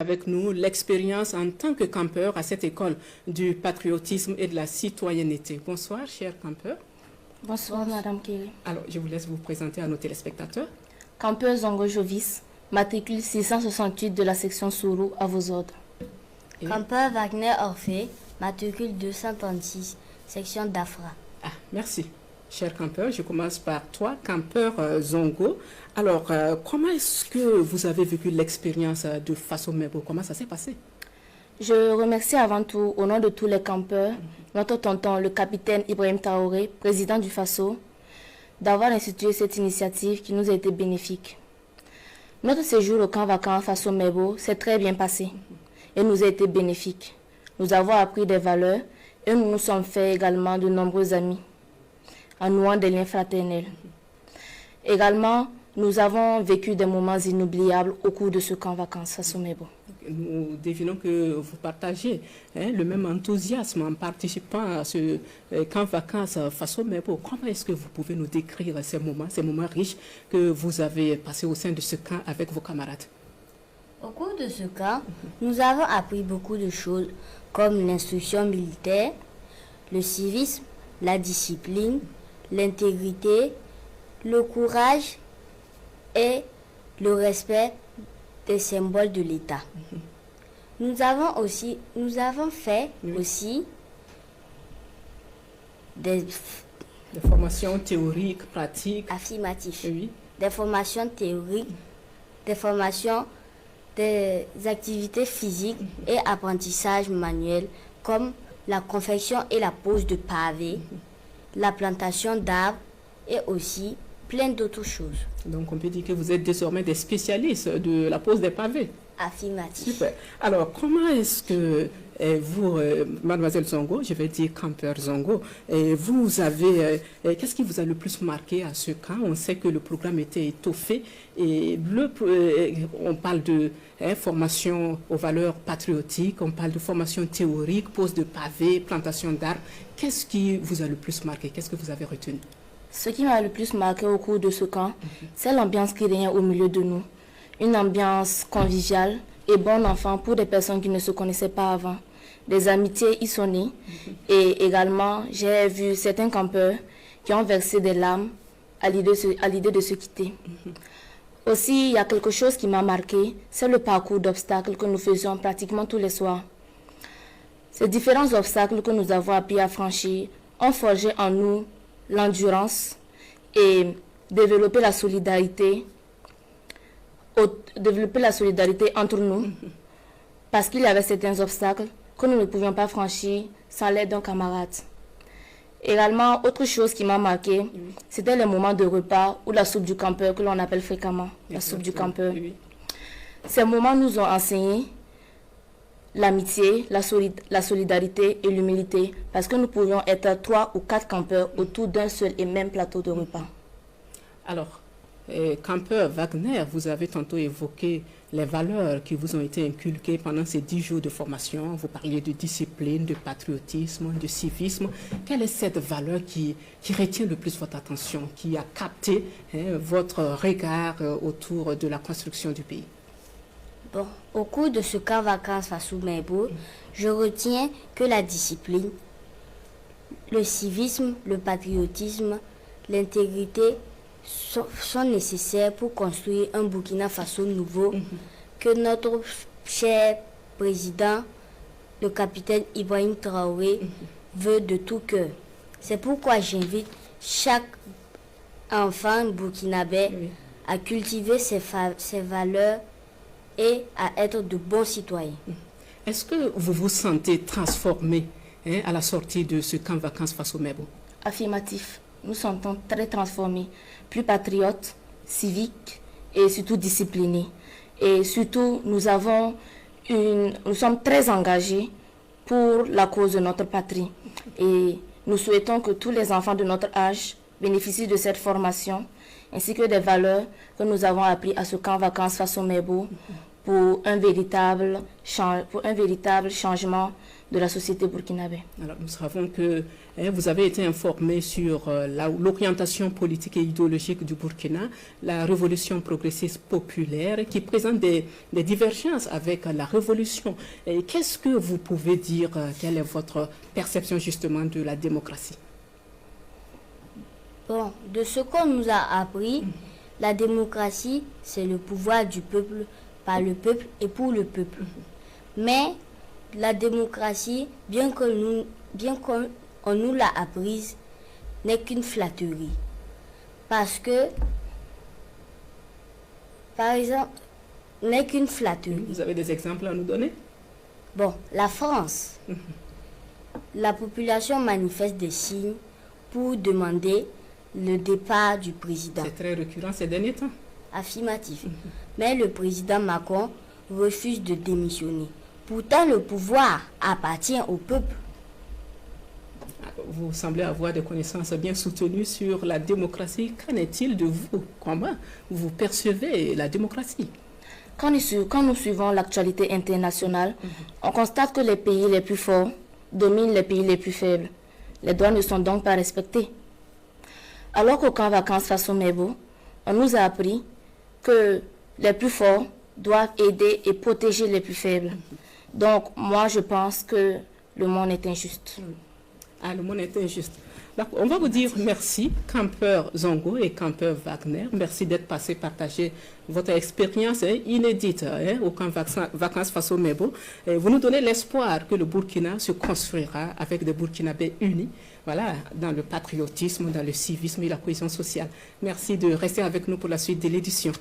Avec nous l'expérience en tant que campeur à cette école du patriotisme et de la citoyenneté. Bonsoir, chers campeurs. Bonsoir, Madame Kiri. Alors, je vous laisse vous présenter à nos téléspectateurs. Campeur Zongo Jovis, matricule 668 de la section Sourou, à vos ordres. Campeur Wagner Orphée, matricule 236, section d'Afra. Ah, merci. Chers campeurs, je commence par toi, campeur Zongo. Alors, comment est-ce que vous avez vécu l'expérience de Faso Mebo? Comment ça s'est passé? Je remercie avant tout, au nom de tous les campeurs, notre tonton, le capitaine Ibrahim Traoré, président du Faso, d'avoir institué cette initiative qui nous a été bénéfique. Notre séjour au camp vacances Faso Mebo s'est très bien passé et nous a été bénéfique. Nous avons appris des valeurs et nous nous sommes fait également de nombreux amis, en nouant des liens fraternels. Également, nous avons vécu des moments inoubliables au cours de ce camp vacances Faso Mebo. Nous devinons que vous partagez le même enthousiasme en participant à ce camp vacances Faso Mebo. Comment est-ce que vous pouvez nous décrire ces moments riches que vous avez passés au sein de ce camp avec vos camarades? Au cours de ce camp, nous avons appris beaucoup de choses comme l'instruction militaire, le civisme, la discipline, l'intégrité, le courage et le respect des symboles de l'État. Nous avons fait aussi des formations théoriques, pratiques. Affirmatifs. Oui. Des formations théoriques, des formations, des activités physiques et apprentissage manuel comme la confection et la pose de pavés, la plantation d'arbres et aussi plein d'autres choses. Donc on peut dire que vous êtes désormais des spécialistes de la pose des pavés. Affirmatif. Super. Alors comment est-ce que vous, mademoiselle Zongo, je vais dire campeur Zongo, vous avez, qu'est-ce qui vous a le plus marqué à ce camp? On sait que le programme était étoffé et on parle de formation aux valeurs patriotiques, on parle de formation théorique, pose de pavés, plantation d'arbres. Qu'est-ce qui vous a le plus marqué? Qu'est-ce que vous avez retenu? Ce qui m'a le plus marqué au cours de ce camp, c'est l'ambiance qui règne au milieu de nous. Une ambiance conviviale et bon enfant pour des personnes qui ne se connaissaient pas avant. Des amitiés y sont nées. Et également, j'ai vu certains campeurs qui ont versé des larmes à l'idée de se quitter. Aussi, il y a quelque chose qui m'a marqué, c'est le parcours d'obstacles que nous faisions pratiquement tous les soirs. Ces différents obstacles que nous avons appris à franchir ont forgé en nous l'endurance et développer la solidarité entre nous, parce qu'il y avait certains obstacles que nous ne pouvions pas franchir sans l'aide d'un camarade. Également, autre chose qui m'a marqué, c'était les moments de repas ou la soupe du campeur que l'on appelle fréquemment la soupe du campeur. Ces moments nous ont enseigné l'amitié, la solidarité et l'humilité, parce que nous pouvions être 3 ou 4 campeurs autour d'un seul et même plateau de repas. Alors, campeur Wagner, vous avez tantôt évoqué les valeurs qui vous ont été inculquées pendant ces 10 jours de formation. Vous parliez de discipline, de patriotisme, de civisme. Quelle est cette valeur qui retient le plus votre attention, qui a capté votre regard autour de la construction du pays? Bon, au cours de ce camp vacances Faso Mebo, je retiens que la discipline, le civisme, le patriotisme, l'intégrité sont nécessaires pour construire un Burkina Faso nouveau que notre cher président, le capitaine Ibrahim Traoré, veut de tout cœur. C'est pourquoi j'invite chaque enfant burkinabé à cultiver ses valeurs et à être de bons citoyens. Est-ce que vous vous sentez transformé à la sortie de ce camp vacances Faso Mebo? Affirmatif. Nous sentons très transformés, plus patriotes, civiques et surtout disciplinés. Et surtout, nous sommes très engagés pour la cause de notre patrie. Et nous souhaitons que tous les enfants de notre âge bénéficient de cette formation, ainsi que des valeurs que nous avons apprises à ce camp vacances Faso Mebo, pour un véritable changement de la société burkinabé. Alors, nous savons que vous avez été informé sur l'orientation politique et idéologique du Burkina, la révolution progressiste populaire qui présente des divergences avec la révolution. Qu'est-ce que vous pouvez dire, quelle est votre perception justement de la démocratie? Bon, de ce qu'on nous a appris, la démocratie, c'est le pouvoir du peuple, par le peuple et pour le peuple. Mais la démocratie, bien qu'on nous l'a apprise, n'est qu'une flatterie. Parce que, par exemple, n'est qu'une flatterie. Vous avez des exemples à nous donner? Bon, la France, la population manifeste des signes pour demander le départ du président. C'est très récurrent ces derniers temps. Affirmatif. Mais le président Macron refuse de démissionner. Pourtant, le pouvoir appartient au peuple. Vous semblez avoir des connaissances bien soutenues sur la démocratie. Qu'en est-il de vous? Comment vous percevez la démocratie? Quand nous suivons l'actualité internationale, on constate que les pays les plus forts dominent les pays les plus faibles. Les droits ne sont donc pas respectés. Alors qu'au camp vacances face au Mebo, on nous a appris que les plus forts doivent aider et protéger les plus faibles. Donc, moi, je pense que le monde est injuste. Ah, le monde est injuste. On va vous dire merci, campeur Zongo et campeur Wagner. Merci d'être passé partager votre expérience inédite au camp vacances face au Mebo. Vous nous donnez l'espoir que le Burkina se construira avec des Burkinabés unis, voilà, dans le patriotisme, dans le civisme et la cohésion sociale. Merci de rester avec nous pour la suite de l'édition.